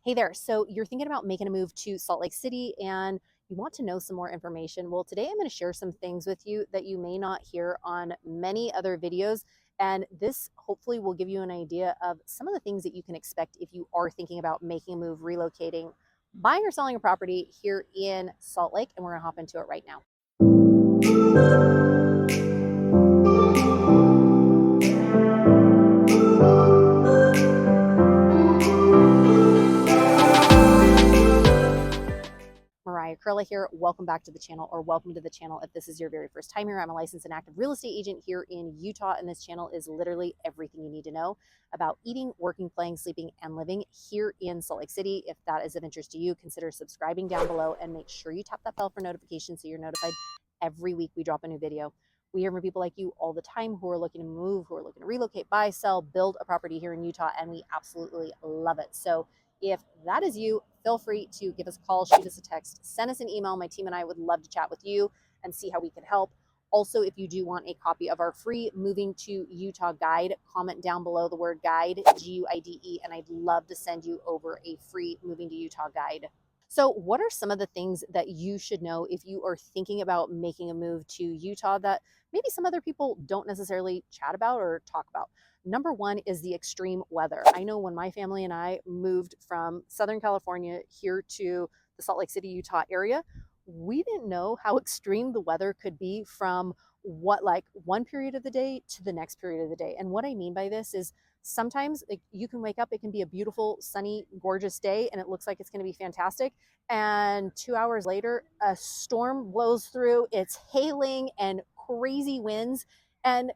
Hey there. So you're thinking about making a move to Salt Lake City and you want to know some more information. Well, today I'm going to share some things with you that you may not hear on many other videos. And this hopefully will give you an idea of some of the things that you can expect if you are thinking about making a move, relocating, buying or selling a property here in Salt Lake. And we're going to hop into it right now. Mariah Curla here. Welcome back to the channel, or welcome to the channel if this is your very first time here. I'm a licensed and active real estate agent here in Utah, and this channel is literally everything you need to know about eating, working, playing, sleeping, and living here in Salt Lake City. If that is of interest to you, consider subscribing down below and make sure you tap that bell for notifications so you're notified every week we drop a new video. We hear from people like you all the time who are looking to move, who are looking to relocate, buy, sell, build a property here in Utah, and we absolutely love it. So if that is you, feel free to give us a call, shoot us a text, send us an email. My team and I would love to chat with you and see how we can help. Also, if you do want a copy of our free Moving to Utah guide, comment down below the word guide, Guide, and I'd love to send you over a free Moving to Utah guide. So what are some of the things that you should know if you are thinking about making a move to Utah that maybe some other people don't necessarily chat about or talk about? Number one is the extreme weather. I know when my family and I moved from Southern California here to the Salt Lake City, Utah area, we didn't know how extreme the weather could be from what like one period of the day to the next period of the day. And what I mean by this is sometimes like, you can wake up, it can be a beautiful, sunny, gorgeous day, and it looks like it's going to be fantastic. And 2 hours later, a storm blows through, it's hailing and crazy winds. And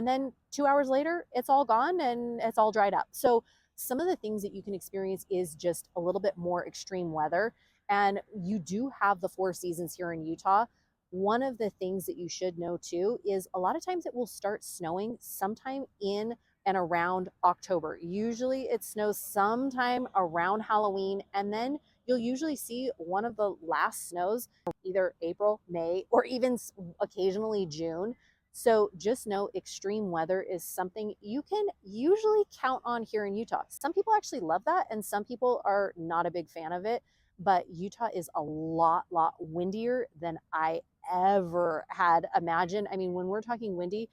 then 2 hours later, it's all gone and it's all dried up. So some of the things that you can experience is just a little bit more extreme weather. And you do have the four seasons here in Utah. One of the things that you should know too is a lot of times it will start snowing sometime in and around October. Usually it snows sometime around Halloween, and then you'll usually see one of the last snows either April, May, or even occasionally June. So just know extreme weather is something you can usually count on here in Utah. Some people actually love that, and some people are not a big fan of it. But Utah is a lot windier than I ever had imagined. I mean, when we're talking windy,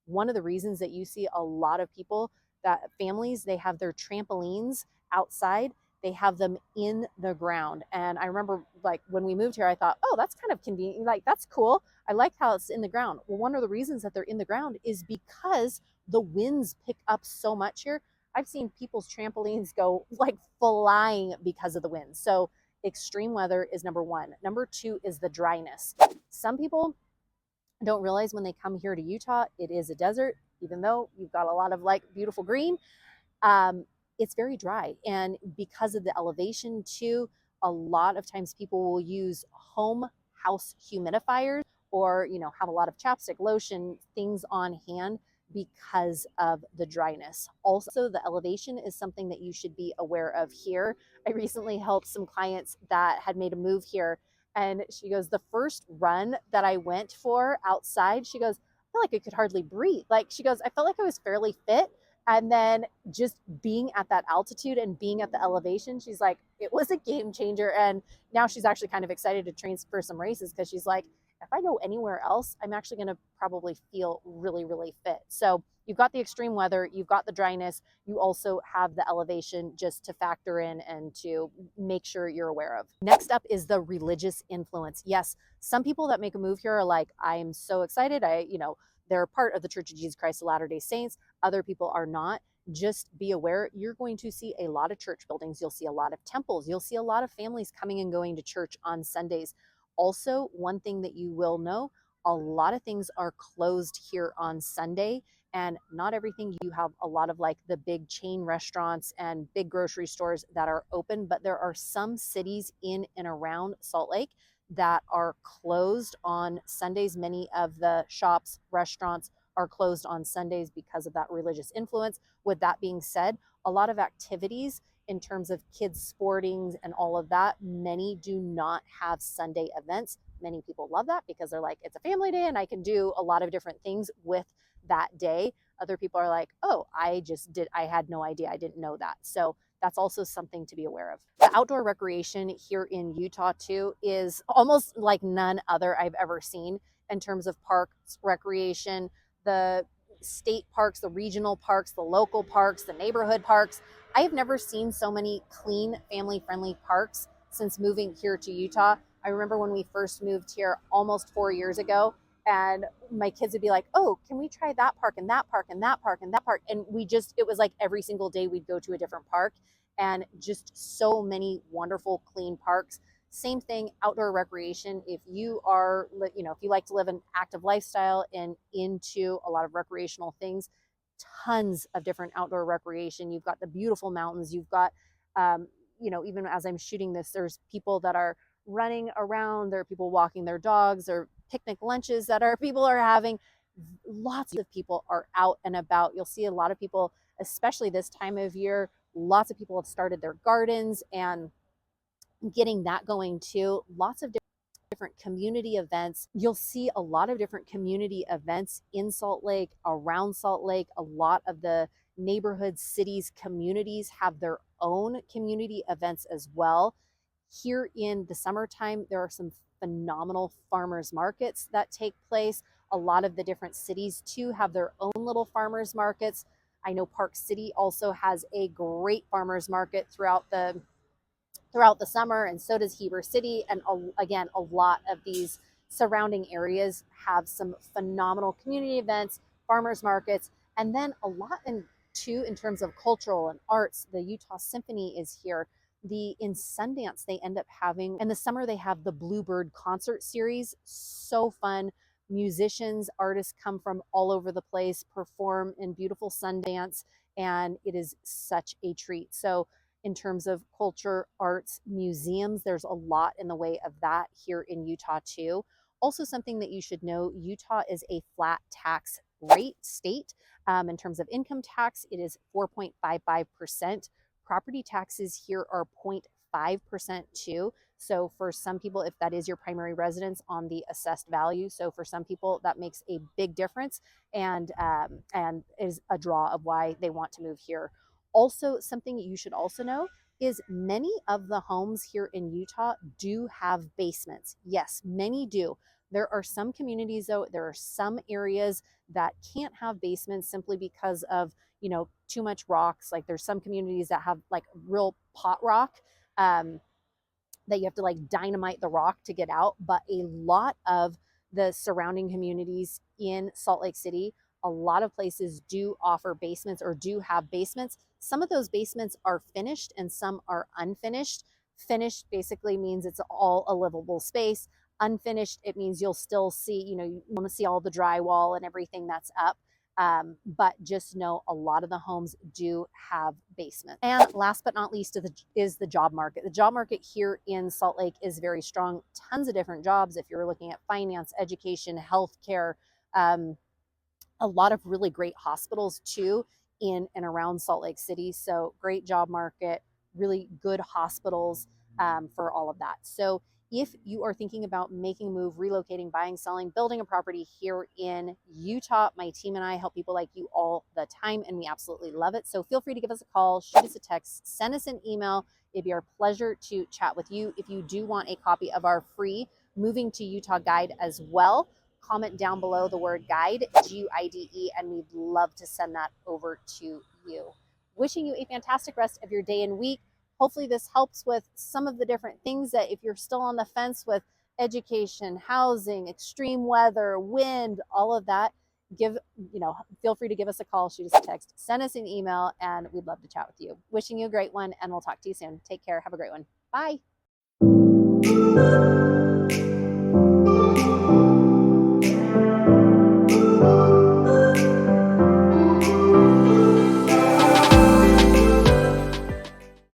one of the reasons that you see a lot of people, that families, they have their trampolines outside, they have them in the ground. And I remember like when we moved here, I thought, oh, that's kind of convenient, like that's cool, I like how it's in the ground. Well, one of the reasons that they're in the ground is because the winds pick up so much here. I've seen people's trampolines go like flying because of the wind. So extreme weather is number one. Number two is the dryness. Some people don't realize when they come here to Utah, it is a desert, even though you've got a lot of like beautiful green. Um, it's very dry. And because of the elevation too, a lot of times people will use home house humidifiers, or, you know, have a lot of chapstick, lotion, things on hand because of the dryness. Also, the elevation is something that you should be aware of here. I recently helped some clients that had made a move here, and she goes, the first run that I went for outside, she goes, I feel like I could hardly breathe. Like, she goes, I felt like I was fairly fit. And then just being at that altitude and being at the elevation, she's like, it was a game changer. And now she's actually kind of excited to train for some races, because she's like, if I go anywhere else, I'm actually going to probably feel really fit. So you've got the extreme weather, you've got the dryness, you also have the elevation just to factor in and to make sure you're aware of. Next up is the religious influence. Yes, some people that make a move here are like, I'm so excited. They're part of the Church of Jesus Christ of Latter-day Saints. Other people are not. Just be aware, you're going to see a lot of church buildings. You'll see a lot of temples. You'll see a lot of families coming and going to church on Sundays. Also, one thing that you will know, a lot of things are closed here on Sunday, and not everything. You have a lot of like the big chain restaurants and big grocery stores that are open, but there are some cities in and around Salt Lake that are closed on Sundays. Many of the shops, restaurants are closed on Sundays because of that religious influence. With that being said, a lot of activities in terms of kids sporting and all of that, many do not have Sunday events. Many people love that because they're like, it's a family day and I can do a lot of different things with that day. Other people are like, oh, I had no idea, I didn't know that. So that's also something to be aware of. The outdoor recreation here in Utah too is almost like none other I've ever seen in terms of parks, recreation, the state parks, the regional parks, the local parks, the neighborhood parks. I have never seen so many clean, family-friendly parks since moving here to Utah. I remember when we first moved here almost 4 years ago, and my kids would be like, oh, can we try that park and that park and that park and that park? And it was like every single day we'd go to a different park, and just so many wonderful, clean parks. Same thing, outdoor recreation. If you are, if you like to live an active lifestyle and into a lot of recreational things, tons of different outdoor recreation. You've got the beautiful mountains. You've got, even as I'm shooting this, there's people that are running around. There are people walking their dogs, or picnic lunches that people are having. Lots of people are out and about. You'll see a lot of people, especially this time of year. Lots of people have started their gardens and getting that going too. Lots of different community events. You'll see a lot of different community events in Salt Lake, around Salt Lake. A lot of the neighborhoods, cities, communities have their own community events as well. Here in the summertime, there are some phenomenal farmers markets that take place. A lot of the different cities too have their own little farmers markets. I know Park City also has a great farmers market throughout the summer, and so does Heber City. And again, a lot of these surrounding areas have some phenomenal community events, farmers markets, and then a lot in terms of cultural and arts. The Utah Symphony is here. In Sundance, they end up having, in the summer, they have the Bluebird concert series. So fun. Musicians, artists come from all over the place, perform in beautiful Sundance, and it is such a treat. So in terms of culture, arts, museums, there's a lot in the way of that here in Utah too. Also, something that you should know, Utah is a flat tax rate state. In terms of income tax, it is 4.55%. Property taxes here are 0.5% too. So for some people, if that is your primary residence on the assessed value, so for some people that makes a big difference, and is a draw of why they want to move here. Also, something you should also know is many of the homes here in Utah do have basements. Yes, many do. There are some communities, though, there are some areas that can't have basements simply because of, too much rocks. Like there's some communities that have like real pot rock, that you have to like dynamite the rock to get out. But a lot of the surrounding communities in Salt Lake City, a lot of places do offer basements or do have basements. Some of those basements are finished and some are unfinished. Finished basically means it's all a livable space. Unfinished, it means you'll still see, you want to see all the drywall and everything that's up. But just know a lot of the homes do have basements. And last but not least is the job market. The job market here in Salt Lake is very strong. Tons of different jobs if you're looking at finance, education, healthcare, a lot of really great hospitals too in and around Salt Lake City. So great job market, really good hospitals for all of that. So if you are thinking about making a move, relocating, buying, selling, building a property here in Utah, my team and I help people like you all the time, and we absolutely love it. So feel free to give us a call, shoot us a text, send us an email. It'd be our pleasure to chat with you. If you do want a copy of our free Moving to Utah guide as well, comment down below the word guide, GUIDE, and we'd love to send that over to you. Wishing you a fantastic rest of your day and week. Hopefully this helps with some of the different things that if you're still on the fence with education, housing, extreme weather, wind, all of that, feel free to give us a call, shoot us a text, send us an email, and we'd love to chat with you. Wishing you a great one, and we'll talk to you soon. Take care. Have a great one. Bye.